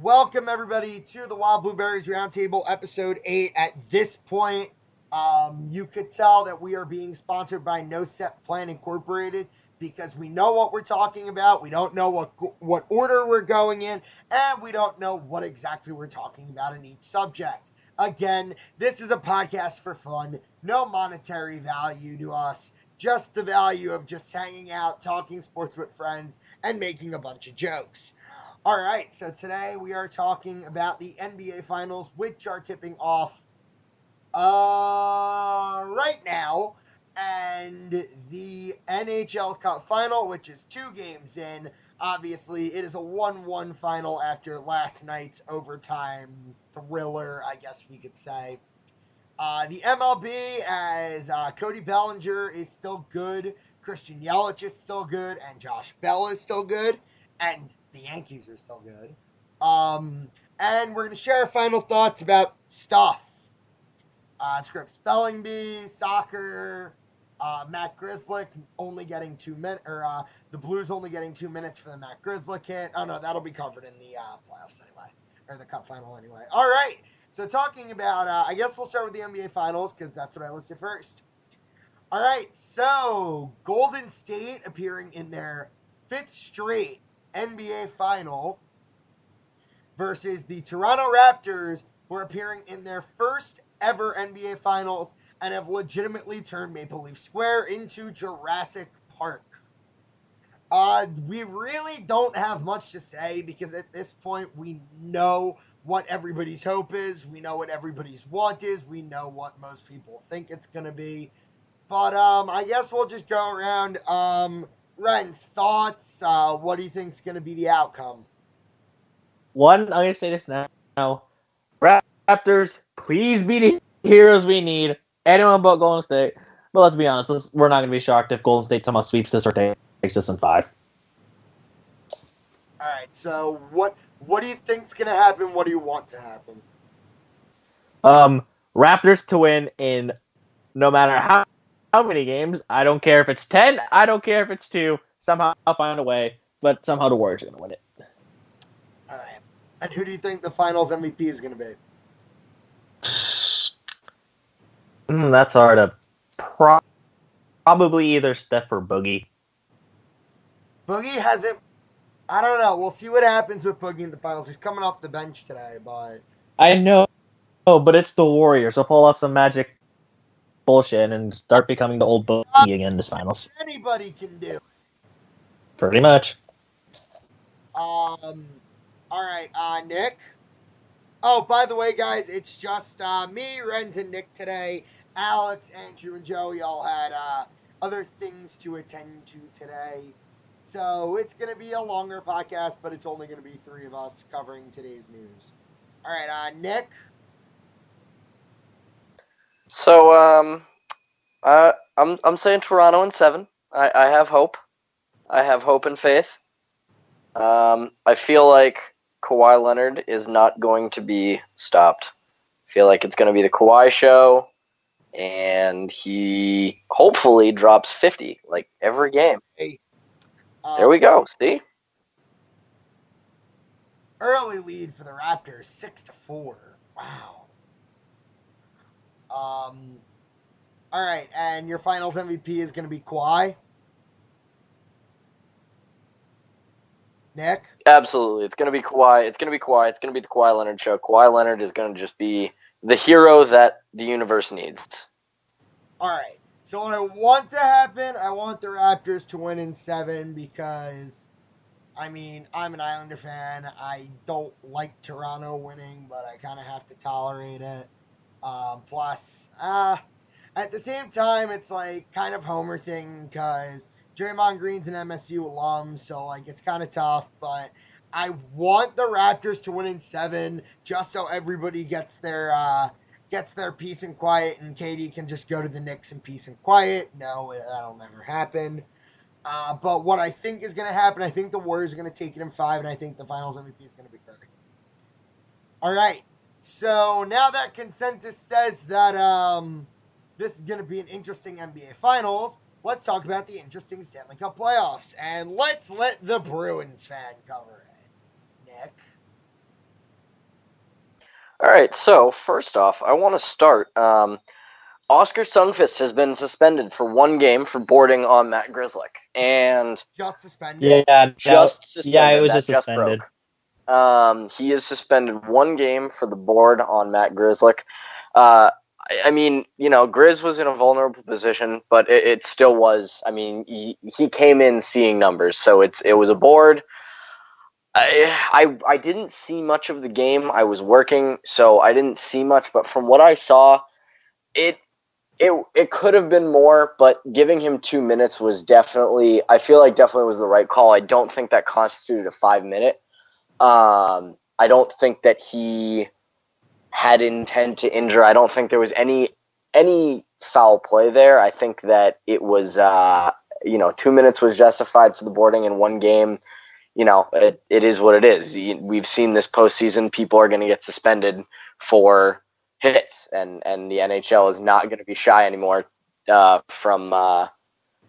Welcome, everybody, to the Wild Blueberries Roundtable, Episode 8. At this point, you could tell that we are being sponsored by No Set Plan Incorporated because we know what we're talking about, we don't know what order we're going in, and we don't know what exactly we're talking about in each subject. Again, this is a podcast for fun, no monetary value to us, just the value of just hanging out, talking sports with friends, and making a bunch of jokes. All right, so today we are talking about the NBA Finals, which are tipping off right now, and the NHL Cup Final, which is 2 games in. Obviously, it is a 1-1 final after last night's overtime thriller, I guess we could say. The MLB, as Cody Bellinger is still good, Christian Yelich is still good, and Josh Bell is still good, and the Yankees are still good. And we're going to share our final thoughts about stuff. Script Spelling Bee, soccer, Matt Grzelcyk only getting 2 minutes, or the Blues only getting 2 minutes for the Matt Grzelcyk hit. Oh no, that'll be covered in the playoffs anyway, or the Cup Final anyway. All right, so talking about, I guess we'll start with the NBA Finals because that's what I listed first. All right, so Golden State appearing in their 5th straight NBA Final versus the Toronto Raptors, who are appearing in their first ever NBA Finals and have legitimately turned Maple Leaf Square into Jurassic Park. We really don't have much to say because at this point we know what everybody's hope is, we know what everybody's want is, we know what most people think it's going to be. But I guess we'll just go around. Ren's thoughts, what do you think is going to be the outcome? One, I'm going to say this now. Raptors, please be the heroes we need. Anyone but Golden State. But let's be honest, we're not going to be shocked if Golden State somehow sweeps this or takes this in 5. All right, so what do you think's going to happen? What do you want to happen? Raptors to win in no matter how many games. I don't care if it's 10. I don't care if it's 2. Somehow I'll find a way. But somehow the Warriors are going to win it. All right. And who do you think the Finals MVP is going to be? That's hard to... Probably either Steph or Boogie. Boogie hasn't... I don't know. We'll see what happens with Boogie in the Finals. He's coming off the bench today, but... I know, but it's the Warriors. So pull off some magic bullshit and start becoming the old Boogie again this Finals. Anybody can do it. Pretty much. All right, Nick? Oh, by the way, guys, it's just me, Renz, and Nick today. Alex, Andrew, and Joey all had other things to attend to today. So it's going to be a longer podcast, but it's only going to be 3 of us covering today's news. All right, Nick? So, I'm saying Toronto in 7. I have hope. I have hope and faith. I feel like Kawhi Leonard is not going to be stopped. I feel like it's going to be the Kawhi show, and he hopefully drops 50 like every game. Hey, there we go. See? Early lead for the Raptors, 6-4. Wow. All right, and your Finals MVP is going to be Kawhi? Nick? Absolutely. It's going to be Kawhi. It's going to be Kawhi. It's going to be the Kawhi Leonard show. Kawhi Leonard is going to just be the hero that the universe needs. All right. So what I want to happen, I want the Raptors to win in 7 because, I mean, I'm an Islander fan. I don't like Toronto winning, but I kind of have to tolerate it. Plus, at the same time, it's like kind of Homer thing because Draymond Green's an MSU alum, so like it's kind of tough, but I want the Raptors to win in 7 just so everybody gets their peace and quiet, and KD can just go to the Knicks in peace and quiet. No, that'll never happen. But what I think is going to happen, I think the Warriors are going to take it in 5, and I think the Finals MVP is going to be Curry. All right. So now that consensus says that this is going to be an interesting NBA Finals, let's talk about the interesting Stanley Cup playoffs. And let's let the Bruins fan cover it. Nick? All right, so first off, I want to start. Oscar Sundqvist has been suspended for one game for boarding on Matt Grzelcyk, and Just suspended? just suspended. It was that just suspended. broke. He is suspended one game for the board on Matt Grzelcyk. I mean, Grizz was in a vulnerable position, but it still was. I mean, he came in seeing numbers, so it was a board. I didn't see much of the game. I was working, so I didn't see much. But from what I saw, it it could have been more. But giving him 2 minutes was definitely, I feel like definitely was the right call. I don't think that constituted a 5 minute. I don't think that he had intent to injure. I don't think there was any foul play there. I think that it was 2 minutes was justified for the boarding in one game. It is what it is. We've seen this postseason. People are going to get suspended for hits, and the NHL is not going to be shy anymore or they're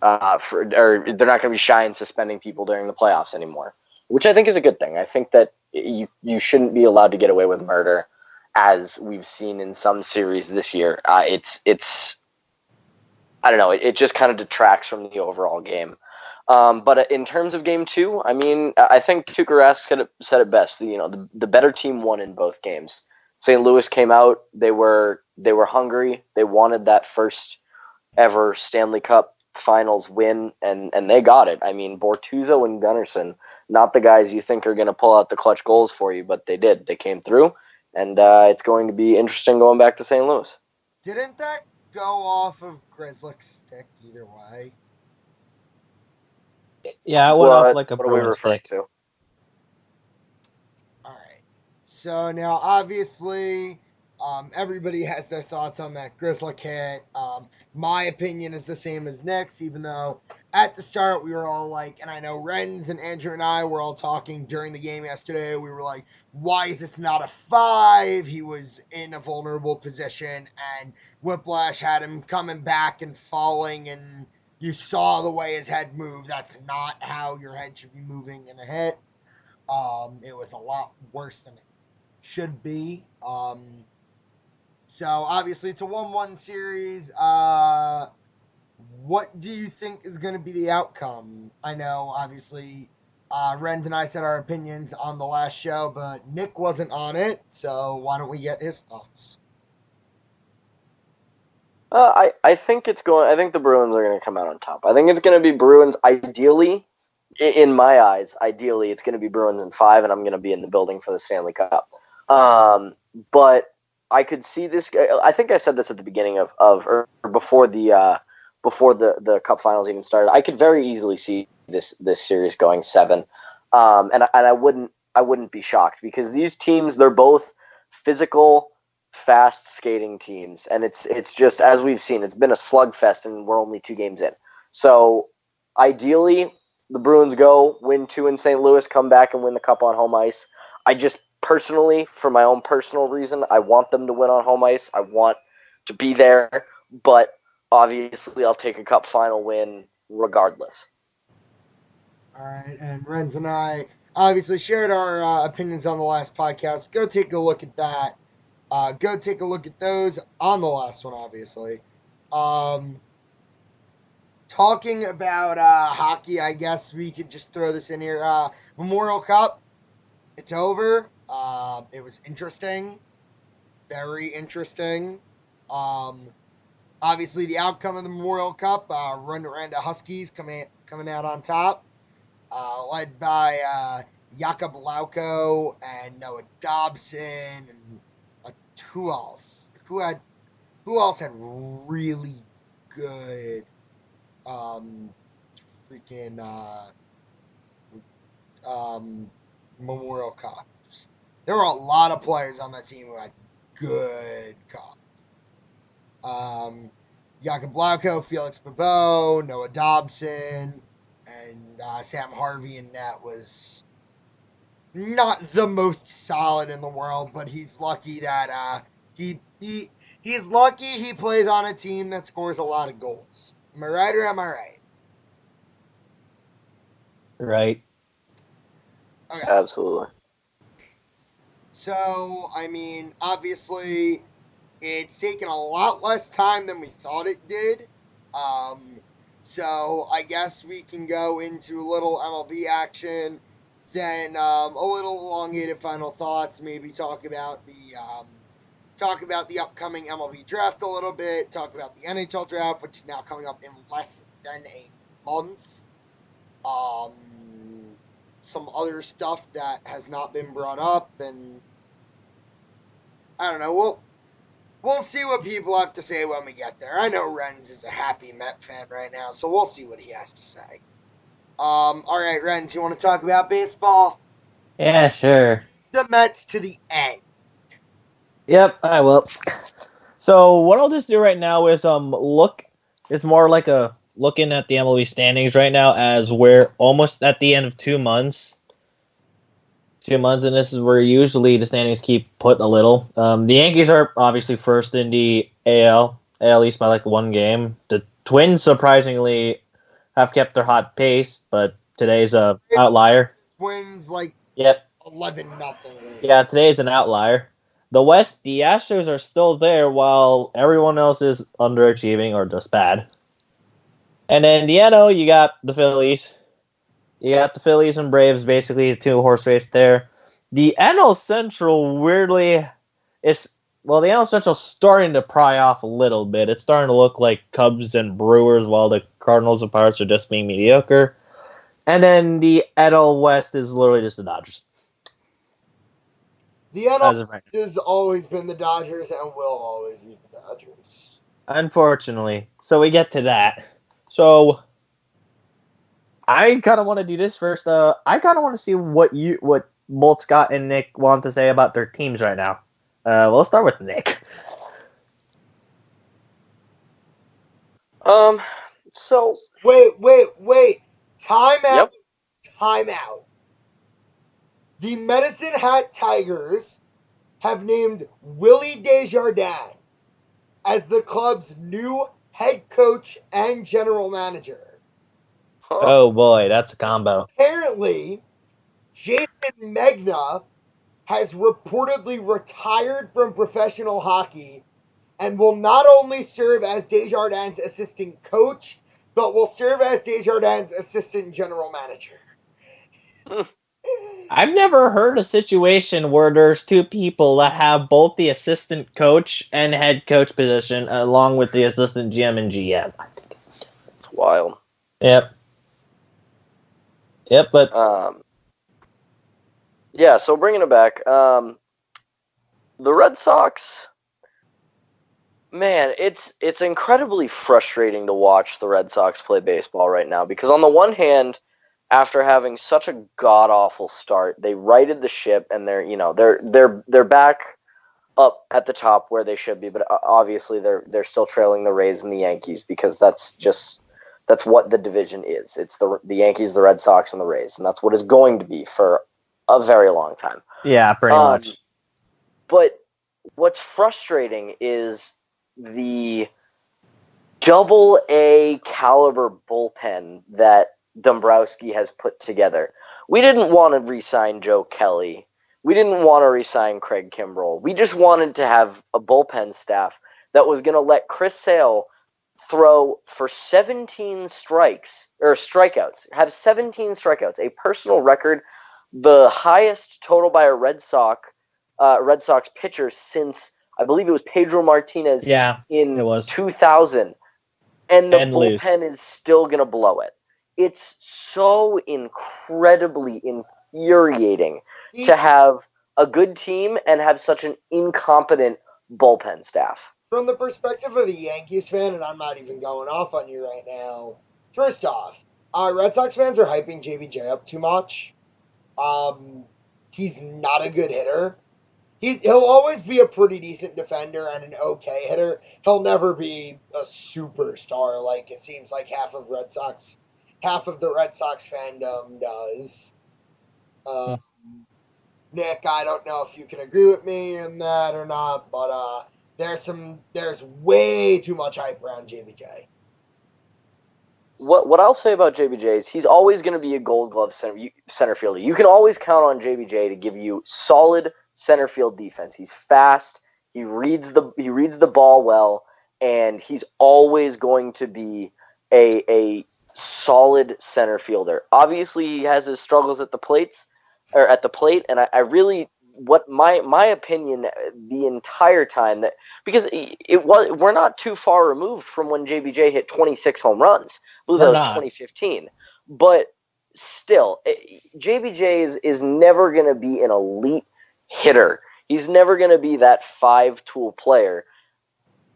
not going to be shy in suspending people during the playoffs anymore, which I think is a good thing. I think that you shouldn't be allowed to get away with murder, as we've seen in some series this year. It's I don't know. It just kind of detracts from the overall game. But in terms of game two, I mean, I think Tuukka Rask said it best. The better team won in both games. St. Louis came out. They were hungry. They wanted that first ever Stanley Cup Finals win, and they got it. I mean, Bortuzzo and Gunnarsson, not the guys you think are going to pull out the clutch goals for you, but they did. They came through, and it's going to be interesting going back to St. Louis. Didn't that go off of Grzelcyk's stick either way? Yeah, it went off like a what are we Bruin referring stick. to? All right. So now, obviously, everybody has their thoughts on that Grzelcyk hit. My opinion is the same as Nick's, even though at the start we were all like, and I know Renz and Andrew and I were all talking during the game yesterday. We were like, why is this not a 5? He was in a vulnerable position, and Whiplash had him coming back and falling, and you saw the way his head moved. That's not how your head should be moving in a hit. It was a lot worse than it should be. So obviously it's a 1-1 series. What do you think is going to be the outcome? I know obviously Rend and I said our opinions on the last show, but Nick wasn't on it, so why don't we get his thoughts? I think I think the Bruins are going to come out on top. I think it's going to be Bruins. Ideally, in my eyes, it's going to be Bruins in 5, and I'm going to be in the building for the Stanley Cup. But I could see this. I think I said this at the beginning of or before the Cup Finals even started. I could very easily see this series going 7, and I wouldn't be shocked, because these teams, they're both physical, fast skating teams, and it's just, as we've seen, it's been a slugfest, and we're only 2 games in. So ideally, the Bruins go win 2 in St. Louis, come back and win the Cup on home ice. I just personally, for my own personal reason, I want them to win on home ice. I want to be there, but obviously I'll take a Cup final win regardless. All right, and Renz and I obviously shared our opinions on the last podcast. Go take a look at that. Go take a look at those on the last one, obviously. Talking about hockey, I guess we could just throw this in here. Memorial Cup, it's over. It was interesting. Very interesting. Obviously, the outcome of the Memorial Cup, Ronda Huskies coming out on top, led by Jakub Lauko and Noah Dobson, and who else? Who else had really good freaking Memorial Cups? There were a lot of players on that team who had good cups. Jakub Lauko, Felix Bobeau, Noah Dobson, and Sam Harvey in net was not the most solid in the world, but he's lucky that he's lucky he plays on a team that scores a lot of goals. Am I right or am I right? Right. Okay. Absolutely. So, I mean, obviously, it's taken a lot less time than we thought it did. Um, so I guess we can go into a little MLB action, then a little elongated final thoughts. Maybe talk about the upcoming MLB draft a little bit. Talk about the NHL draft, which is now coming up in less than a month. Um, some other stuff that has not been brought up, and I don't know. We'll see what people have to say when we get there. I know Renz is a happy Met fan right now, so we'll see what he has to say. All right, Renz, you want to talk about baseball? Yeah, sure. The Mets to the end. Yep, I will. So what I'll just do right now is look. It's more like a looking at the MLB standings right now as we're almost at the end of 2 months. 2 months, and this is where usually the standings keep put a little. The Yankees are obviously first in the AL East by like one game. The Twins surprisingly have kept their hot pace, but today's a outlier. Twins like Yep. 11-0. Yeah, today's an outlier. The West, the Astros are still there while everyone else is underachieving or just bad. And then the NL, you got the Phillies. You got the Phillies and Braves, basically a two-horse race there. The NL Central weirdly is the NL Central's starting to pry off a little bit. It's starting to look like Cubs and Brewers, while the Cardinals and Pirates are just being mediocre. And then the NL West is literally just the Dodgers. The NL has always been the Dodgers and will always be the Dodgers. Unfortunately. So we get to that. So I kind of want to do this first. I kind of want to see what both Scott and Nick want to say about their teams right now. We'll start with Nick. So wait. Time out. Yep. Time out. The Medicine Hat Tigers have named Willie Desjardins as the club's new head coach and general manager. Huh. Oh boy, that's a combo. Apparently, Jason Megna has reportedly retired from professional hockey and will not only serve as Desjardins' assistant coach, but will serve as Desjardins' assistant general manager. I've never heard a situation where there's two people that have both the assistant coach and head coach position along with the assistant GM and GM. It's wild. Yep, but yeah, so bringing it back, the Red Sox, man, it's incredibly frustrating to watch the Red Sox play baseball right now because on the one hand, after having such a god awful start, they righted the ship and they're back up at the top where they should be, but obviously they're still trailing the Rays and the Yankees because that's what the division is. It's the Yankees, the Red Sox, and the Rays, and that's what it's going to be for a very long time. Yeah, pretty much. But what's frustrating is the double-A caliber bullpen that Dombrowski has put together. We didn't want to re-sign Joe Kelly. We didn't want to re-sign Craig Kimbrell. We just wanted to have a bullpen staff that was going to let Chris Sale throw for 17 strikeouts, have 17 strikeouts, a personal record, the highest total by a Red Sox pitcher since, I believe it was Pedro Martinez in 2000. And the bullpen is still going to blow it. It's so incredibly infuriating to have a good team and have such an incompetent bullpen staff. From the perspective of a Yankees fan, and I'm not even going off on you right now, first off, Red Sox fans are hyping JBJ up too much. He's not a good hitter. He'll always be a pretty decent defender and an okay hitter. He'll never be a superstar like it seems like half of the Red Sox fandom does. Nick, I don't know if you can agree with me in that or not, but there's way too much hype around JBJ. What I'll say about JBJ is he's always going to be a Gold Glove center fielder. You can always count on JBJ to give you solid, center field defense. He's fast. He reads the ball well, and he's always going to be a solid center fielder. Obviously, he has his struggles at the plate, and I really, what my opinion the entire time, that because we're not too far removed from when JBJ hit 26 home runs. I believe that was 2015, but still, JBJ is never going to be an elite hitter. He's never going to be that 5-tool player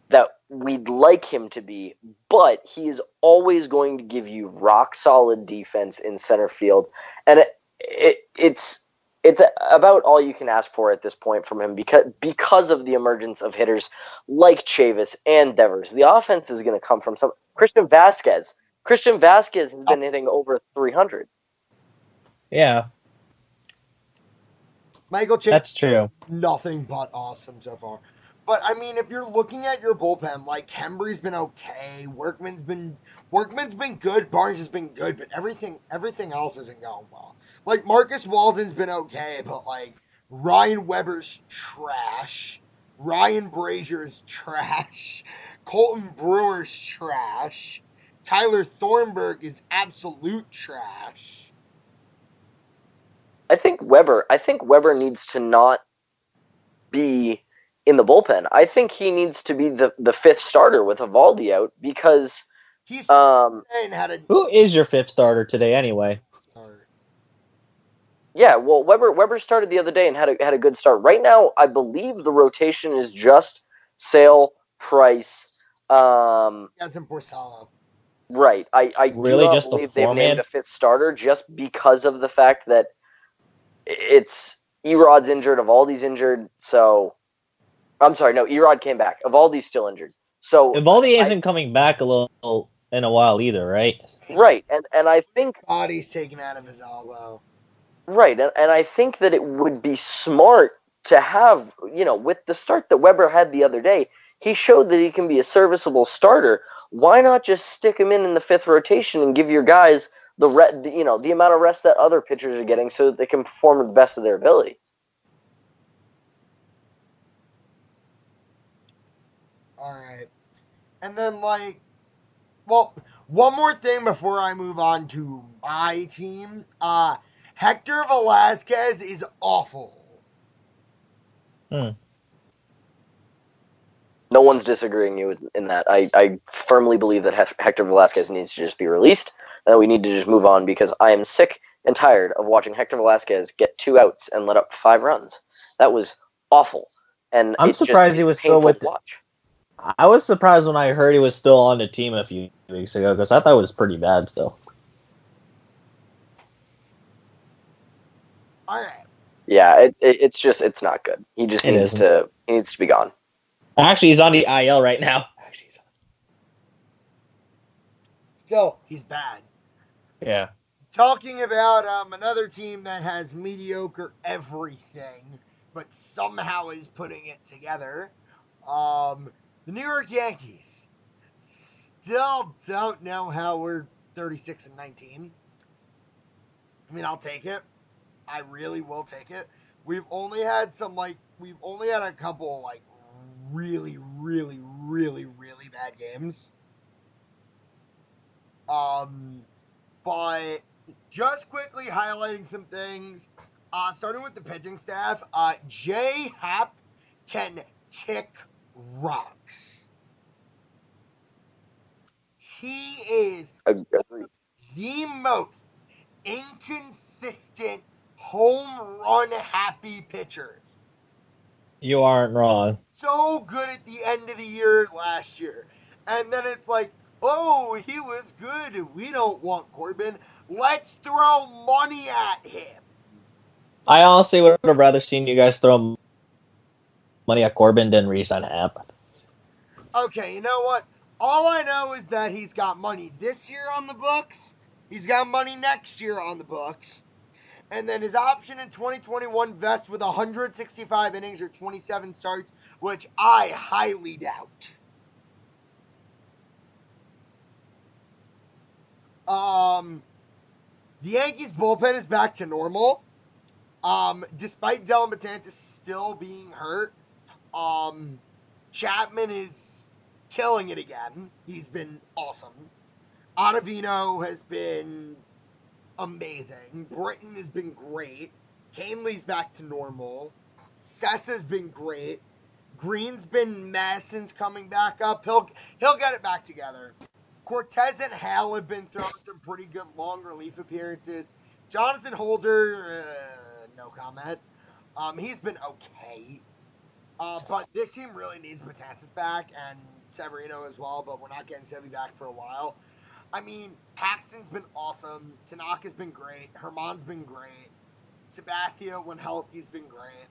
that we'd like him to be, but he is always going to give you rock solid defense in center field, and it's about all you can ask for at this point from him because of the emergence of hitters like Chavis and Devers. The offense is going to come from some Christian Vasquez. Christian Vasquez has been hitting over 300. Yeah. Michael Chase, that's true. Nothing but awesome so far. But I mean, if you're looking at your bullpen, like Hembry's been okay, Workman's been good, Barnes has been good, but everything else isn't going well. Like Marcus Walden's been okay, but like Ryan Weber's trash, Ryan Brazier's trash, Colton Brewer's trash, Tyler Thornburg is absolute trash. I think Weber needs to not be in the bullpen. I think he needs to be the fifth starter with Evaldi out, because he's who is your fifth starter today anyway? Yeah, well, Weber started the other day and had a good start. Right now, I believe the rotation is just Sale, Price, as in Porcello. Right. I really do not just believe they've named a fifth starter just because of the fact that it's Erod's injured, Evaldi's injured, so I'm sorry, no, Erod came back. Evaldi's still injured. So Evaldi isn't coming back a little in a while either, right? Right, and I think body's taken out of his elbow. Right, and I think that it would be smart to have, with the start that Weber had the other day, he showed that he can be a serviceable starter. Why not just stick him in the fifth rotation and give your guys the amount of rest that other pitchers are getting, so that they can perform to the best of their ability? All right. And then, one more thing before I move on to my team. Hector Velasquez is awful. No one's disagreeing you in that. I firmly believe that Hector Velasquez needs to just be released, and that we need to just move on, because I am sick and tired of watching Hector Velasquez get 2 outs and let up 5 runs. That was awful. And I'm surprised he was still with watch. I was surprised when I heard he was still on the team a few weeks ago, because I thought it was pretty bad still. All right. Yeah, it's not good. He just needs to be gone. Actually, he's on the IL right now. Still, he's bad. Yeah. Talking about another team that has mediocre everything, but somehow is putting it together. The New York Yankees still don't know how we're 36-19. I mean, I'll take it. I really will take it. We've only had a couple really, really, really, really bad games. But just quickly highlighting some things. Starting with the pitching staff, Jay Happ can kick rocks. He is the most inconsistent home run happy pitchers. You aren't wrong. So good at the end of the year last year. And then it's like, oh, he was good. We don't want Corbin. Let's throw money at him. I honestly would have rather seen you guys throw money at Corbin than re-sign Happ. Okay, you know what? All I know is that he's got money this year on the books. He's got money next year on the books. And then his option in 2021 vests with 165 innings or 27 starts, which I highly doubt. The Yankees bullpen is back to normal. Despite Dellin Betances still being hurt, Chapman is killing it again. He's been awesome. Ottavino has been amazing. Britton has been great. Canley's back to normal. Sessa's been great. Green's been meh since coming back up. He'll get it back together. Cortez and Hale have been throwing some pretty good long relief appearances. Jonathan Holder, no comment. He's been okay. But this team really needs Betances back and Severino as well, but we're not getting Sevy back for a while. I mean, Paxton's been awesome. Tanaka's been great. Herman's been great. Sabathia, when healthy's been great.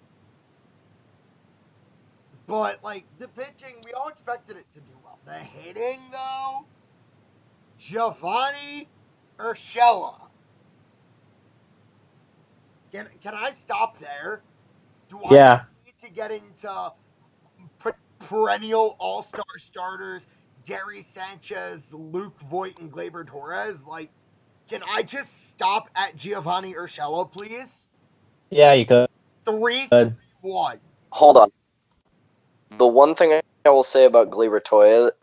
But, like, the pitching, we all expected it to do well. The hitting, though, Giovanni Urshela. Can I stop there? Do I need to get into perennial all-star starters, Gary Sanchez, Luke Voit, and Gleyber Torres? Like, can I just stop at Giovanni Urshela, please? Yeah, you could. 3-1. Hold on. The one thing I will say about Gleyber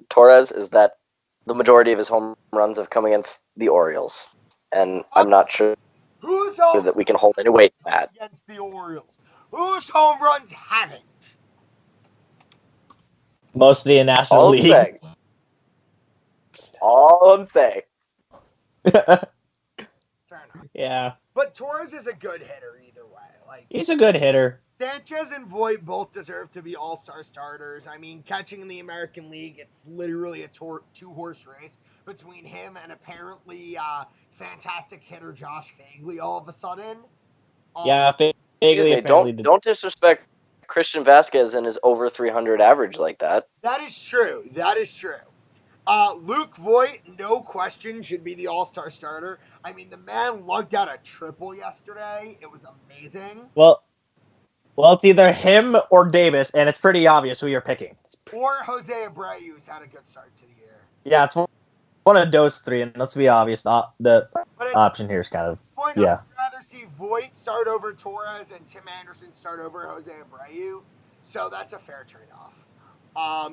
Torres is that the majority of his home runs have come against the Orioles, and I'm not sure that we can hold any weight to that. Against the Orioles. Whose home runs haven't? Most of the National League. All I'm saying. Fair enough. Yeah. But Torres is a good hitter either way. Like, he's a good hitter. Sanchez and Voit both deserve to be all-star starters. I mean, catching in the American League, it's literally a two-horse race between him and apparently fantastic hitter Josh Fagley all of a sudden. Yeah, Fagley apparently don't disrespect Christian Vasquez and his over 300 average like that. That is true. Luke Voit, no question, should be the all-star starter. I mean, the man lugged out a triple yesterday. It was amazing. Well, it's either him or Davis, and it's pretty obvious who you're picking. Or Jose Abreu, who's had a good start to the year. Yeah, it's one of those three, and let's be obvious, the option here is kind of, yeah. I'd rather see Voit start over Torres and Tim Anderson start over Jose Abreu, so that's a fair trade-off.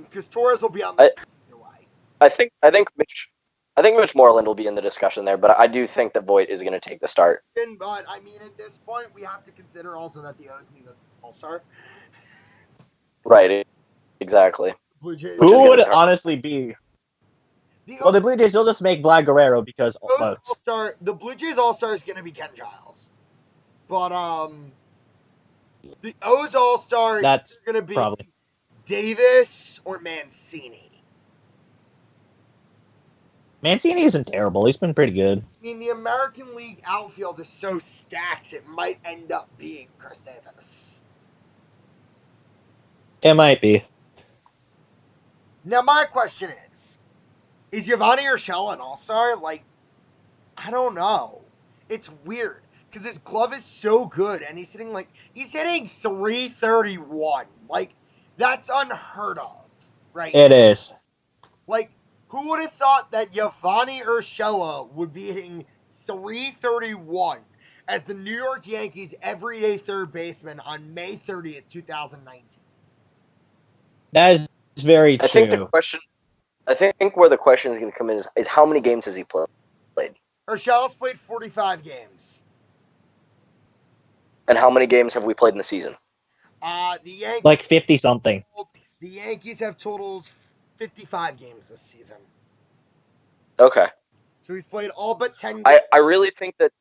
Because Torres will be on the either way. I think Mitch Moreland will be in the discussion there, but I do think that Voit is going to take the start. But, I mean, at this point, we have to consider also that the O's need an all-star. Right, exactly. Who would honestly be? The Blue Jays will just make Vlad Guerrero because the Blue Jays all-star is going to be Ken Giles. But, the O's all-star is going to be probably Davis or Mancini. Mancini isn't terrible. He's been pretty good. I mean, the American League outfield is so stacked, it might end up being Chris Davis. It might be. Now, my question is Giovanni Urshela an all-star? Like, I don't know. It's weird, because his glove is so good, and he's hitting 331. Like, that's unheard of, right? It is. Like, who would have thought that Giovanni Urshela would be hitting 331 as the New York Yankees' everyday third baseman on May 30th, 2019? That is very true. I think where the question is going to come in is how many games has he played? Urshela's played 45 games. And how many games have we played in the season? The Yankees, like 50-something. The Yankees have totaled 55 games this season. Okay. So he's played all but 10 games. I really think that...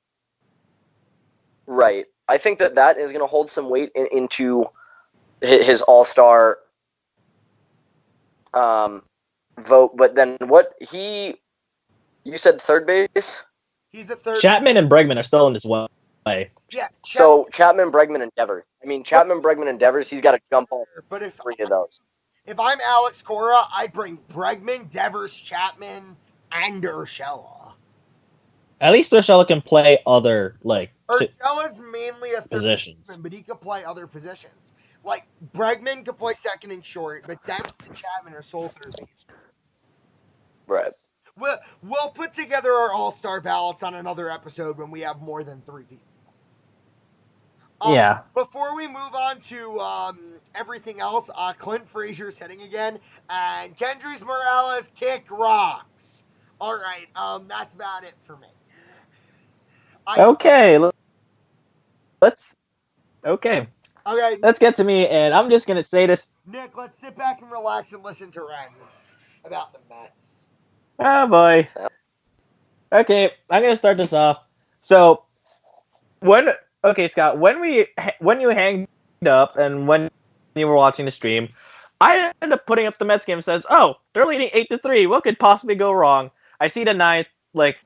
Right. I think that is going to hold some weight into his all-star vote. But then you said third base? He's at third. Chapman and Bregman are still in his way. Yeah. So Chapman, Bregman, and Devers. I mean, Chapman, Bregman, and Devers, he's got to jump all three of those. If I'm Alex Cora, I'd bring Bregman, Devers, Chapman, and Urshela. At least Urshela can play other, Urshela's mainly a third positions, but he could play other positions. Like, Bregman could play second and short, but Devers and Chapman are sole third baseman. Right. We'll put together our all-star ballots on another episode when we have more than 3 people. Yeah. Before we move on to everything else, Clint Frazier's hitting again, and Kendrys Morales kick rocks. All right, that's about it for me. Okay. Let's Okay, get to me, and I'm just gonna say this. Nick, let's sit back and relax and listen to rants about the Mets. Oh boy. Okay, I'm gonna start this off. So, Scott, when you hanged up and when you were watching the stream, I ended up putting up the Mets game and says, "Oh, they're leading 8-3. What could possibly go wrong?" I see the ninth, like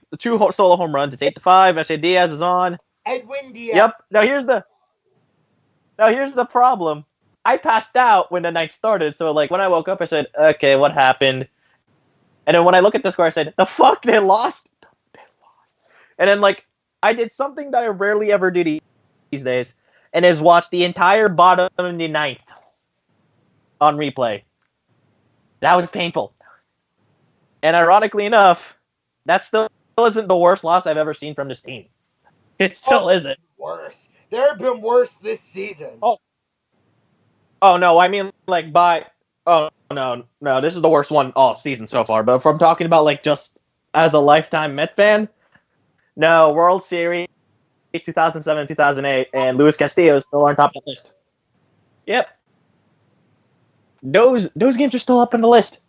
the two solo home runs. It's 8-5. I say Diaz is on. Edwin Diaz. Yep. Now here's the problem. I passed out when the night started, so like when I woke up, I said, "Okay, what happened?" And then when I look at the score, I said, "The fuck, they lost." And then like I did something that I rarely ever do these days, and is watch the entire bottom of the ninth on replay. That was painful. And ironically enough, that still isn't the worst loss I've ever seen from this team. It still isn't. Worse. There have been worse this season. Oh no, I mean like oh no, this is the worst one all season so far. But if I'm talking about like just as a lifetime Met fan, no, World Series 2007, 2008, and Luis Castillo is still on top of the list. Yep. Those games are still up on the list.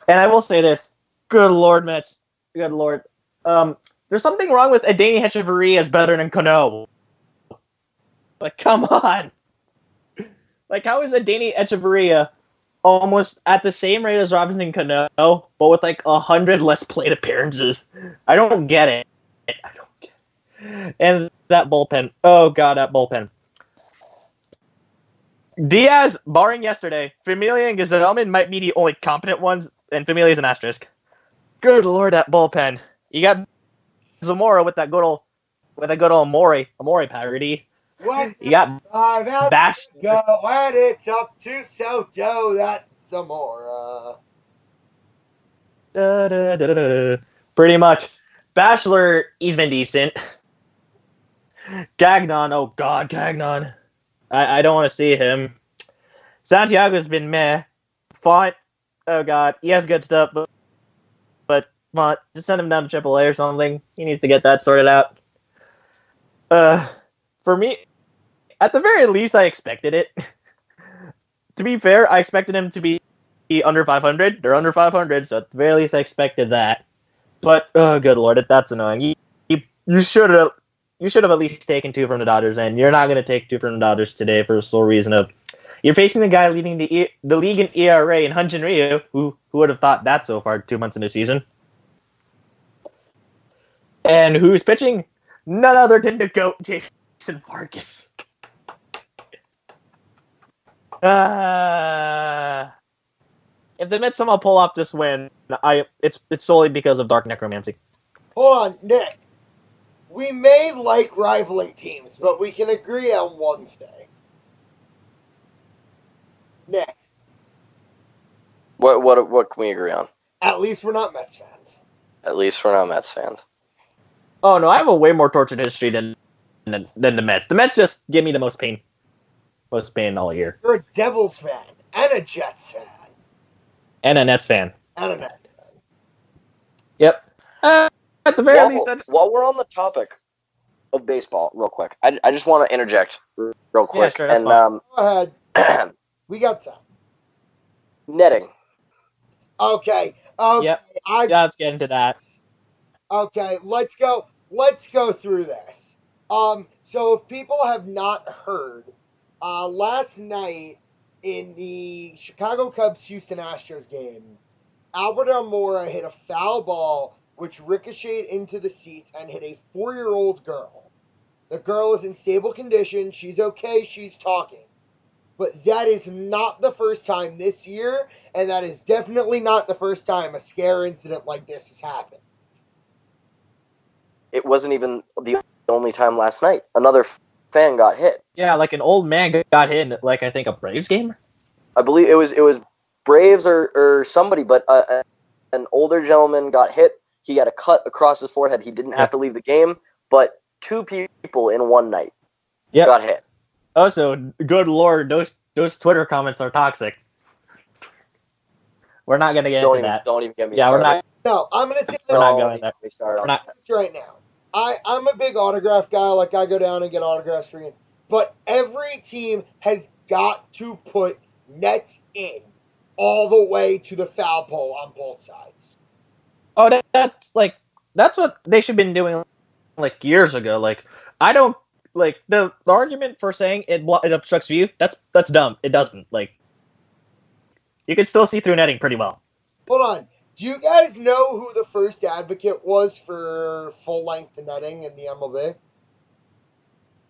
And I will say this. Good Lord, Mets. Good Lord. There's something wrong with Adeiny Hechavarria is better than Cano. Like, come on. Like, how is Adeiny Hechavarria almost at the same rate as Robinson Cano, but with like 100 less plate appearances? I don't get it. And that bullpen. Oh, God, that bullpen. Diaz, barring yesterday, Familia and Gazelman might be the only competent ones, and Familia's an asterisk. Good Lord, that bullpen. You got Zamora with that good old Amore parody. What? You got Bash. Go, and it's up to Soto, that Zamora. Pretty much. Bachelor, he's been decent. Gagnon, oh God, Gagnon. I don't want to see him. Santiago's been meh. Font, oh God, he has good stuff, but Font, just send him down to AAA or something. He needs to get that sorted out. For me, at the very least, I expected it. To be fair, I expected him to be under 500. They're under 500, so at the very least, I expected that. But oh, good Lord, that's annoying. You should have at least taken 2 from the Dodgers, and you're not going to take 2 from the Dodgers today for the sole reason of you're facing the guy leading the league in ERA in Hyun-Jin Ryu. Who would have thought that so far 2 months into the season? And who's pitching? None other than the GOAT, Jason Vargas. If the Mets somehow pull off this win, it's solely because of Dark Necromancy. Hold on, Nick. We may like rivaling teams, but we can agree on one thing. Nick. What can we agree on? At least we're not Mets fans. At least we're not Mets fans. Oh no, I have a way more tortured history than the Mets. The Mets just give me the most pain. Most pain all year. You're a Devils fan and a Jets fan. And a Nets fan. And a Nets fan. Yep. At the very least. While we're on the topic of baseball, real quick, I just want to interject real quick. Yeah, sure, that's fine. Go ahead. We got time. Netting. Okay. Yep. Let's get into that. Okay, let's go through this. So if people have not heard, last night in the Chicago Cubs Houston Astros game, Albert Almora hit a foul ball which ricocheted into the seats and hit a 4-year-old girl. The girl is in stable condition. She's okay. She's talking. But that is not the first time this year, and that is definitely not the first time a scare incident like this has happened. It wasn't even the only time last night. Another fan got hit. Yeah, like an old man got hit in, like, I think a Braves game? I believe it was Braves or somebody, but an older gentleman got hit. He got a cut across his forehead. He didn't have to leave the game, but 2 people in one night. Yep. got hit. Also, good lord, those Twitter comments are toxic. We're not gonna get into that. Don't even get me Yeah, started. we're not. No, I'm going to say We're not Don't going even there. get me started on We're not- that. this right now. I'm a big autograph guy. Like, I go down and get autographs for you. But every team has got to put nets in all the way to the foul pole on both sides. Oh, that's what they should have been doing like years ago. Like, I don't like the argument for saying it obstructs view. That's dumb. It doesn't. Like, you can still see through netting pretty well. Hold on. Do you guys know who the first advocate was for full-length netting in the MLB?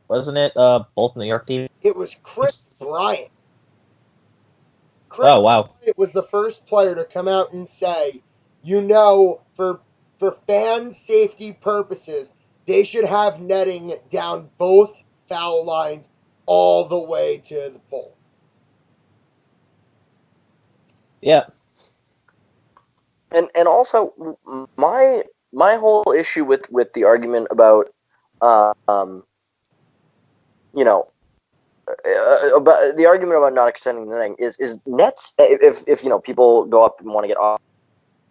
Wasn't it both New York teams? It was Chris Bryant. Chris Oh wow. Bryant was the first player to come out and say, for fan safety purposes, they should have netting down both foul lines all the way to the pole. Yeah. And also my whole issue with the argument about you know about the argument about not extending the netting is nets. If you know people go up and want to get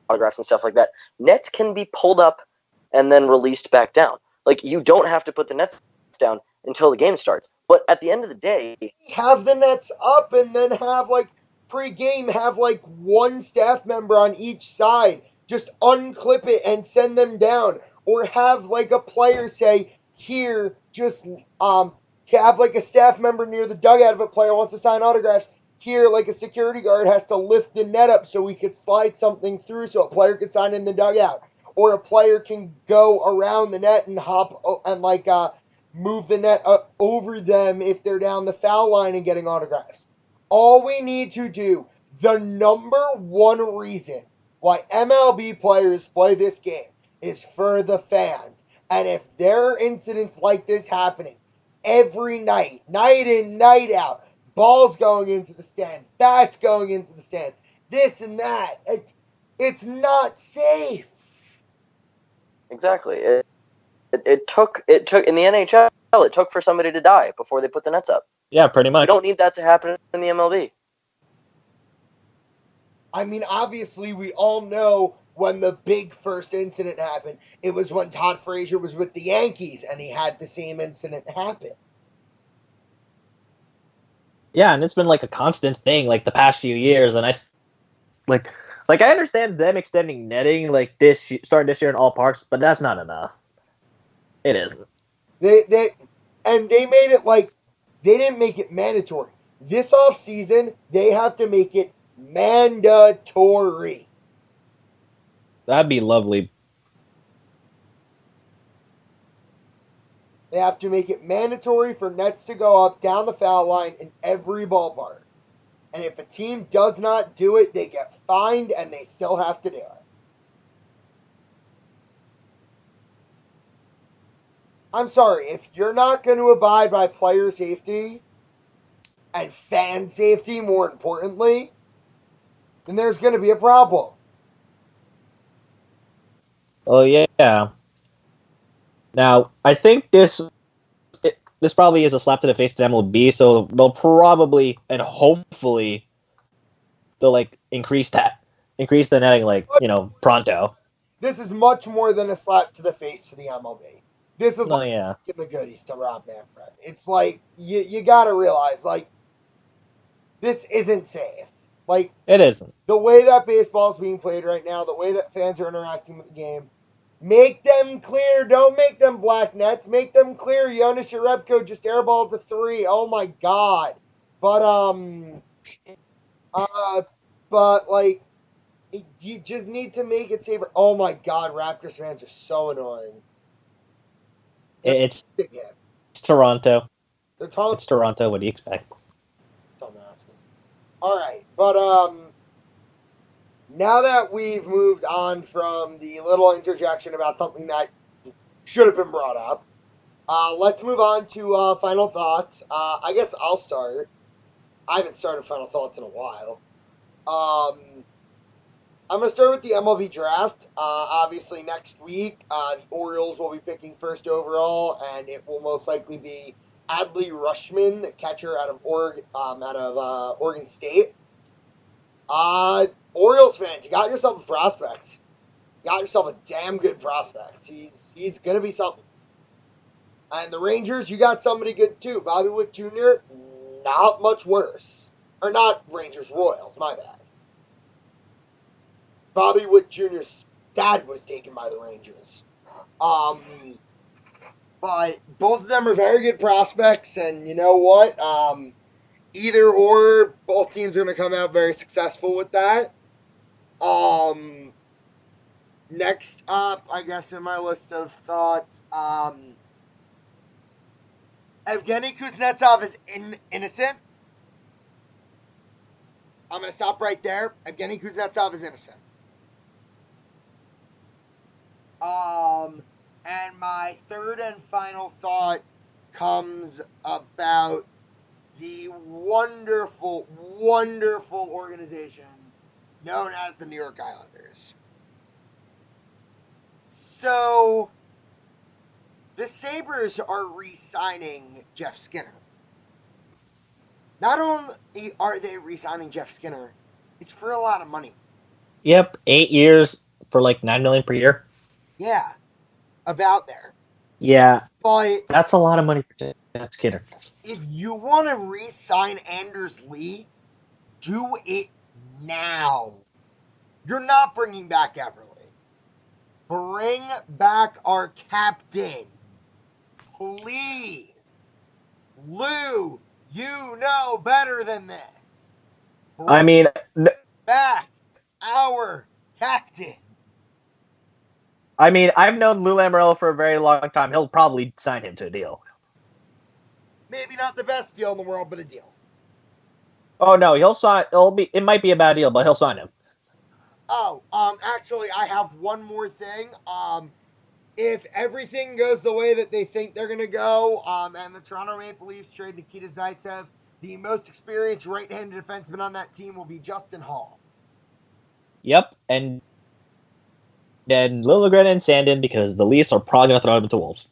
autographs and stuff like that, nets can be pulled up and then released back down. Like, you don't have to put the nets down until the game starts. But at the end of the day, Have the nets up and then have, like, pre-game, have, like, one staff member on each side. Just unclip it and send them down. Or have, like, a player say, here, just, have, like, a staff member near the dugout if a player wants to sign autographs. Here, like, a security guard has to lift the net up so we could slide something through so a player could sign in the dugout. Or a player can go around the net and hop and, like, move the net up over them if they're down the foul line and getting autographs. All we need to do, the number one reason why MLB players play this game is for the fans. And if there are incidents like this happening every night, night in, night out, balls going into the stands, bats going into the stands, this and that, it's not safe. exactly, it took in the NHL. It took for somebody to die before they put the nets up. Yeah, pretty much. We don't need that to happen in the MLB. I mean, obviously, we all know when the big first incident happened. It was when Todd Frazier was with the Yankees and he had the same incident happen. Yeah, and it's been like a constant thing like the past few years, and like I understand them extending netting like starting this year in all parks, but that's not enough. It isn't. They made it like they didn't make it mandatory. This off season, they have to make it mandatory. That'd be lovely. They have to make it mandatory for nets to go up down the foul line in every ballpark. And if a team does not do it, they get fined and they still have to do it. I'm sorry, if you're not going to abide by player safety and fan safety, more importantly, then there's going to be a problem. Oh yeah. Now I think this probably is a slap to the face to MLB, so they'll probably and hopefully they'll like increase the netting like pronto. This is much more than a slap to the face to the MLB. This is like Yeah. getting the goodies to Rob Manfred. It's like you got to realize like this isn't safe. Like It isn't. the way that baseball is being played right now, the way that fans are interacting with the game, make them clear. Don't make them black nets. Make them clear. Jonas Jerebko just airballed to 3. Oh my god. But like you just need to make it safer. Oh my god, Raptors fans are so annoying. It's Toronto. They're talking It's Toronto. What do you expect? dumbasses. All right, but now that we've moved on from the little interjection about something that should have been brought up, let's move on to final thoughts. I guess I'll start. I haven't started final thoughts in a while. I'm going to start with the MLB draft. Obviously, next week, the Orioles will be picking first overall, and it will most likely be Adley Rushman, the catcher out of Oregon State. Orioles fans, you got yourself a prospect. You got yourself a damn good prospect. He's gonna be something. And the Rangers, you got somebody good too. Bobby Witt Jr., not much worse. Or not Rangers, Royals, my bad. Bobby Witt Jr.'s dad was taken by the Rangers. But both of them are very good prospects, and you know what? Either or, both teams are going to come out very successful with that. Next up, I guess in my list of thoughts, Evgeny Kuznetsov is innocent. I'm going to stop right there. Evgeny Kuznetsov is innocent. And my third and final thought comes about the wonderful, wonderful organization known as the New York Islanders. So, the Sabres are re-signing Jeff Skinner. Not only are they re-signing Jeff Skinner, it's for a lot of money. Yep, 8 years for like $9 million per year. Yeah, about there. Yeah, but that's a lot of money for Jeff Skinner. If you want to re-sign Anders Lee, do it now. You're not bringing back Everly. Bring back our captain. Please. Lou, you know better than this. Bring back our captain. I've known Lou Lamoriello for a very long time. He'll probably sign him to a deal. Maybe not the best deal in the world, but a deal. Oh no, he'll sign. It might be a bad deal, but he'll sign him. Oh, actually, I have one more thing. If everything goes the way that they think they're gonna go, and the Toronto Maple Leafs trade Nikita Zaitsev, the most experienced right-handed defenseman on that team will be Justin Hall. Yep, and then Liljegren and Sandin, because the Leafs are probably going to throw him into Wolves.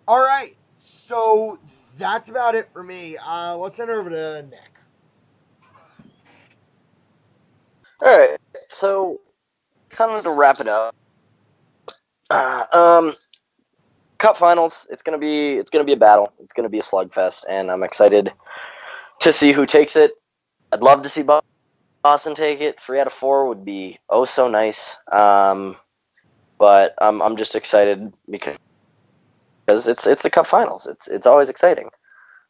All right, so that's about it for me. Let's send it over to Nick. All right, so kind of to wrap it up, Cup Finals. It's gonna be a battle. It's gonna be a slugfest, and I'm excited to see who takes it. I'd love to see Boston take it. 3 out of 4 would be oh so nice. But I'm just excited because it's the Cup Finals. It's always exciting.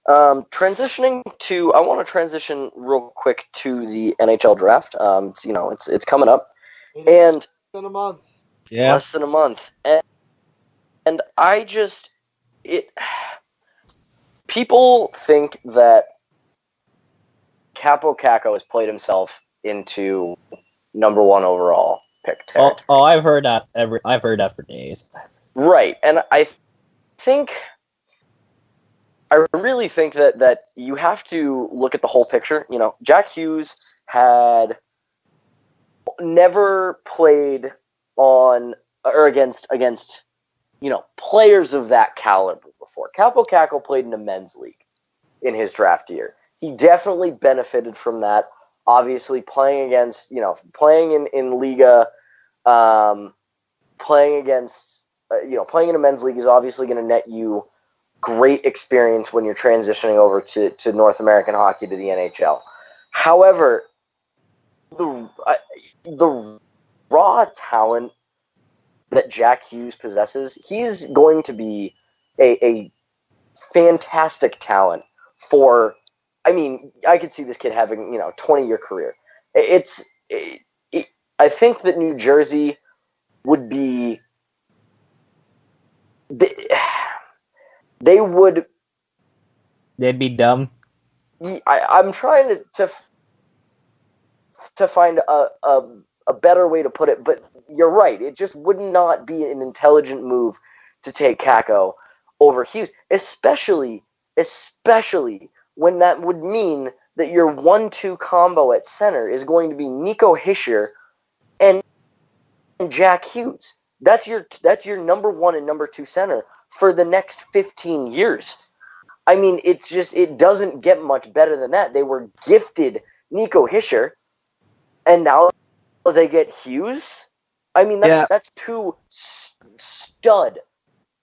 I want to transition real quick to the NHL draft. It's coming up, and less than a month. Yeah, less than a month, and people think that Capo Caco has played himself into number 1 overall pick. I've heard that. I've heard that for days. Right, and I really think that you have to look at the whole picture. You know, Jack Hughes had never played on or against players of that caliber before. Capo Caco played in a men's league in his draft year. He definitely benefited from that. Obviously, playing in Liga, playing in a men's league is obviously going to net you great experience when you're transitioning over to North American hockey, to the NHL. However, the raw talent that Jack Hughes possesses, he's going to be a fantastic talent for. I could see this kid having 20-year career. I think that New Jersey would be. They'd be dumb. I'm trying to find a better way to put it, but you're right. It just would not be an intelligent move to take Caco over Hughes, especially when that would mean that your 1-2 combo at center is going to be Nico Hischier and Jack Hughes. That's your number 1 and number 2 center for the next 15 years. I mean, it doesn't get much better than that. They were gifted Nico Hischier, and now they get Hughes. I mean, that's two stud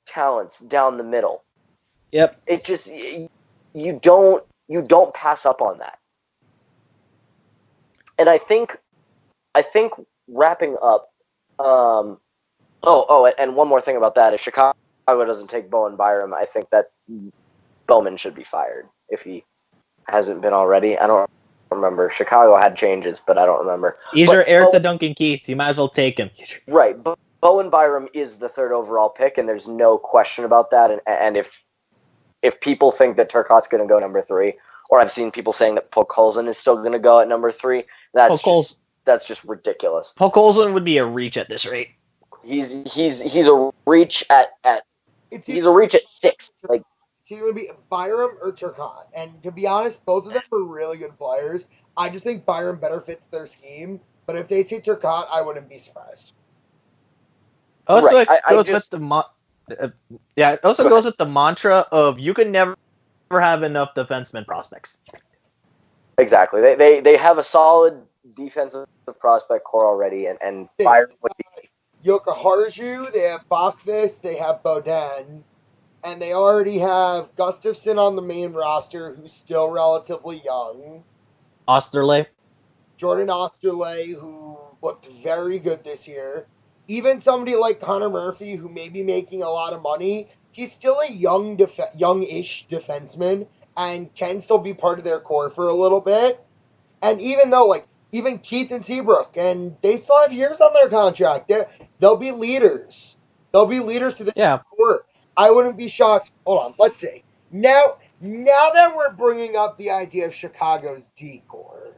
talents down the middle. Yep. It just you don't pass up on that. And I think wrapping up. And one more thing about that: if Chicago doesn't take Bowen Byram, I think that Bowman should be fired if he hasn't been already. I don't remember. Chicago had changes, but I don't remember. He's your heir to Duncan Keith. You might as well take him. Right. Bowen Byram is the third overall pick, and there's no question about that. And if people think that Turcotte's going to go number 3, or I've seen people saying that Pokolzin is still going to go at number 3, that's just ridiculous. Pokolzin would be a reach at this rate. He's a reach at he's a reach at 6. Like, it's either going to be Byram or Turcotte. And to be honest, both of them are really good players. I just think Byram better fits their scheme. But if they take Turcotte, I wouldn't be surprised. Also, it goes with the mantra of you can never have enough defenseman prospects. Exactly. They have a solid defensive prospect core already, and Byram would be. Jokiharju, they have Bachvis, they have Beaudin, and they already have Gustafsson on the main roster, who's still relatively young. Osterley. Jordan Osterley, who looked very good this year. Even somebody like Connor Murphy, who may be making a lot of money, he's still a youngish defenseman and can still be part of their core for a little bit. And even though, even Keith and Seabrook, and they still have years on their contract, they'll be leaders. They'll be leaders to this core. I wouldn't be shocked. Hold on, let's see. Now that we're bringing up the idea of Chicago's D-core.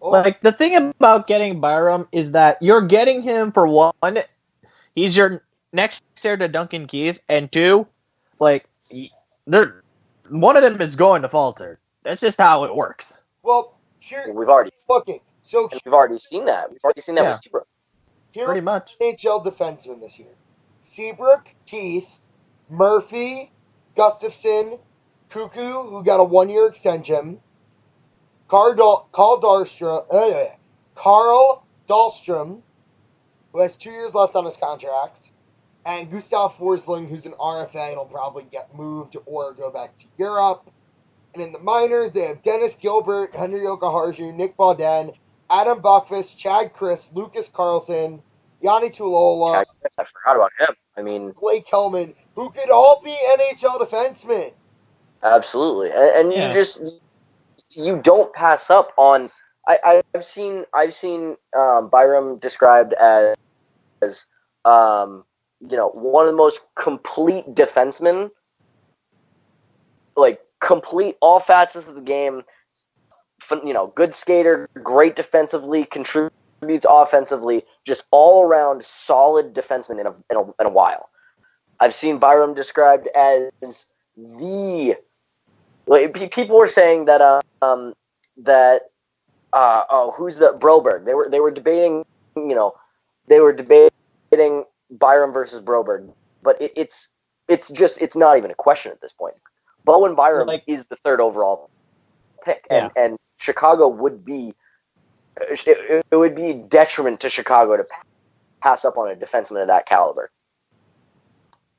The thing about getting Byram is that you're getting him for one, he's your next heir to Duncan Keith, and 2, one of them is going to falter. That's just how it works. Well, we've already we've already seen that. We've already seen that with Seabrook. Pretty much. NHL defensemen this year: Seabrook, Keith, Murphy, Gustafsson, Cuckoo, who got a 1-year extension, Carl Dahlstrom, who has 2 years left on his contract, and Gustav Forsling, who's an RFA and will probably get moved or go back to Europe. And in the minors, they have Dennis Gilbert, Henry Jokiharju, Nick Beaudin, Adam Buckfist, Chad Chris, Lucas Carlson, Yanni Tulola. I forgot about him. I mean, Blake Hellman, who could all be NHL defensemen. Absolutely, and you don't pass up on. I've seen Byram described as one of the most complete defensemen, complete all facets of the game. Good skater, great defensively, contributes offensively, just all around solid defenseman in a while. I've seen Byram described as the. People were saying that who's the Broberg? They were debating Byram versus Broberg, but it's not even a question at this point. Bowen Byram is the third overall pick, and Chicago would be it would be detriment to Chicago to pass up on a defenseman of that caliber.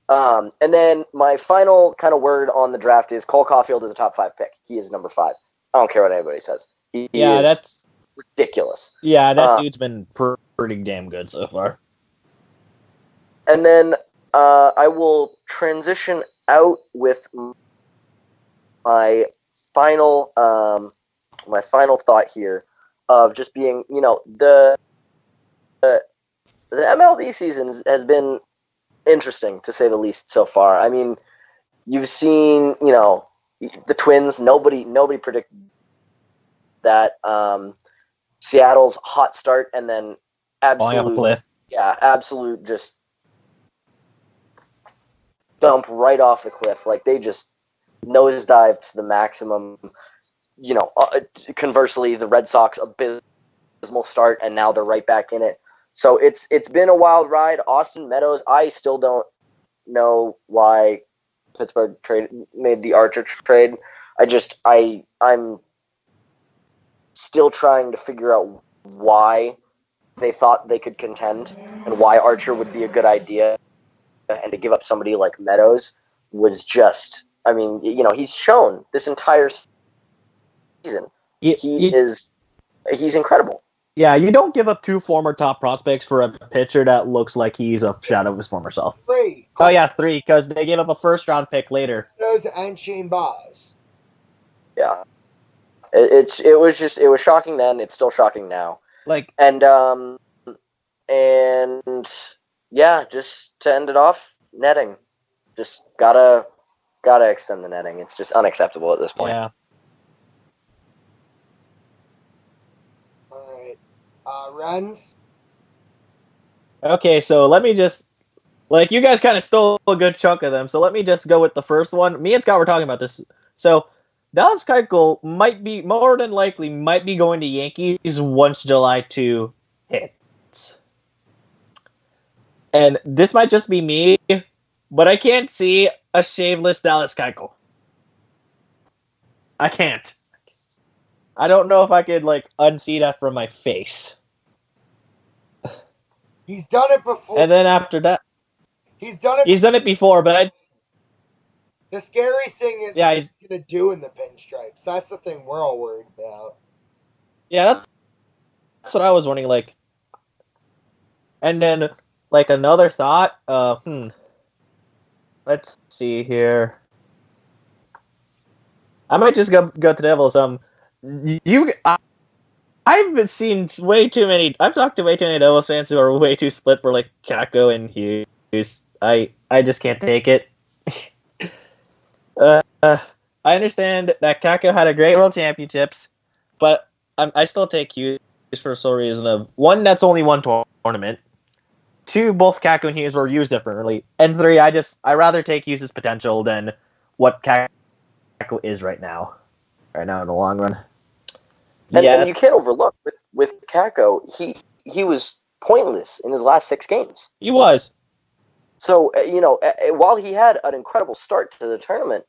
And then my final kind of word on the draft is Cole Caulfield is a top 5 pick. He is number 5. I don't care what anybody says. He is that's ridiculous. Yeah, that dude's been pretty damn good so far. And then I will transition out with my final thought here of just being, the MLB season has been interesting, to say the least, so far. I mean, you've seen, the Twins. Nobody predicted that. Seattle's hot start and then absolute just dump right off the cliff. They just nosedived to the maximum. Conversely, the Red Sox abysmal start, and now they're right back in it. So it's been a wild ride. Austin Meadows, I still don't know why Pittsburgh made the Archer trade. I'm still trying to figure out why they thought they could contend and why Archer would be a good idea, and to give up somebody like Meadows was just, I mean, he's shown this entire season he's incredible. Yeah, you don't give up 2 former top prospects for a pitcher that looks like he's a shadow of his former self. 3. Oh yeah, 3, because they gave up a first-round pick later. Meadows and Shane Baz. Yeah, it was shocking then. It's still shocking now. And yeah, just to end it off, netting, just gotta extend the netting. It's just unacceptable at this point. Yeah. Renz? Okay, so let me just, you guys kind of stole a good chunk of them, so let me just go with the first one. Me and Scott were talking about this. So, Dallas Keuchel more than likely be going to Yankees once July 2 hits. And this might just be me, but I can't see a shaveless Dallas Keuchel. I can't. I don't know if I could, unsee that from my face. He's done it before. And then after that... He's done it before, but the scary thing is what he's going to do in the pinstripes. That's the thing we're all worried about. Yeah, that's what I was wondering, And then, another thought, let's see here. I might just go to Devils. I've seen way too many. I've talked to way too many Devils fans who are way too split for Kakko and Hughes. I just can't take it. I understand that Kakko had a great World Championships, but I still take Hughes for the sole reason of 1, that's only one tournament. 2, both Kakko and Hughes were used differently, and 3, I rather take Hughes' potential than what Kakko is right now in the long run. And you can't overlook with Kakko, he was pointless in his last 6 games. He was. So, while he had an incredible start to the tournament,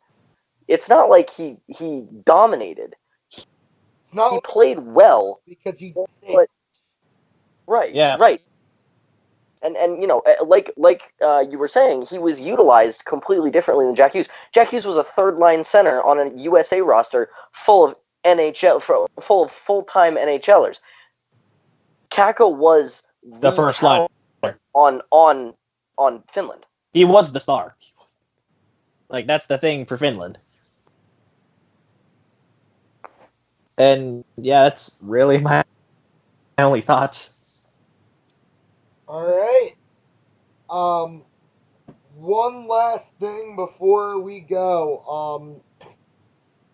it's not like he dominated. It's not he played well because he did. Right. Yeah. Right. And you were saying, he was utilized completely differently than Jack Hughes. Jack Hughes was a third-line center on a USA roster full of full-time NHLers. Kakko was the first line on Finland. He was the star. That's the thing for Finland. And yeah, that's really my only thoughts. All right. One last thing before we go.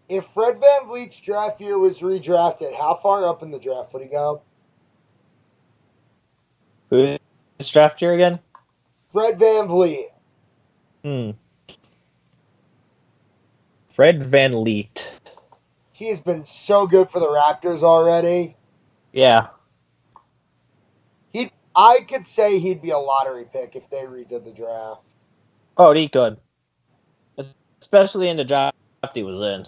If Fred VanVleet's draft year was redrafted, how far up in the draft would he go? Who's draft year again? Fred VanVleet. Fred VanVleet. He's been so good for the Raptors already. Yeah. I could say he'd be a lottery pick if they redid the draft. Oh, he could. Especially in the draft he was in.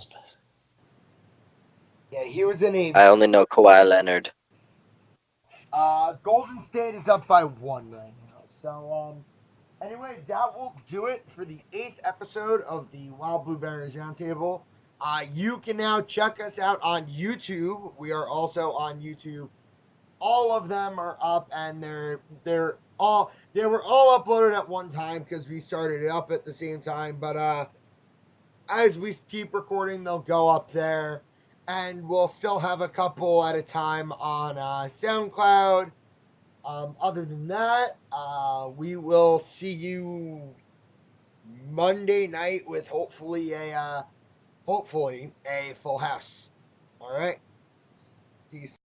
Yeah, he was in a... I only know Kawhi Leonard. Golden State is up by 1 right now. So, anyway, that will do it for the 8th episode of the Wild Blueberries Roundtable. You can now check us out on YouTube. We are also on YouTube. All of them are up, and they were all uploaded at one time because we started it up at the same time. But as we keep recording, they'll go up there, and we'll still have a couple at a time on SoundCloud. Other than that, we will see you Monday night with hopefully a full house. All right. Peace.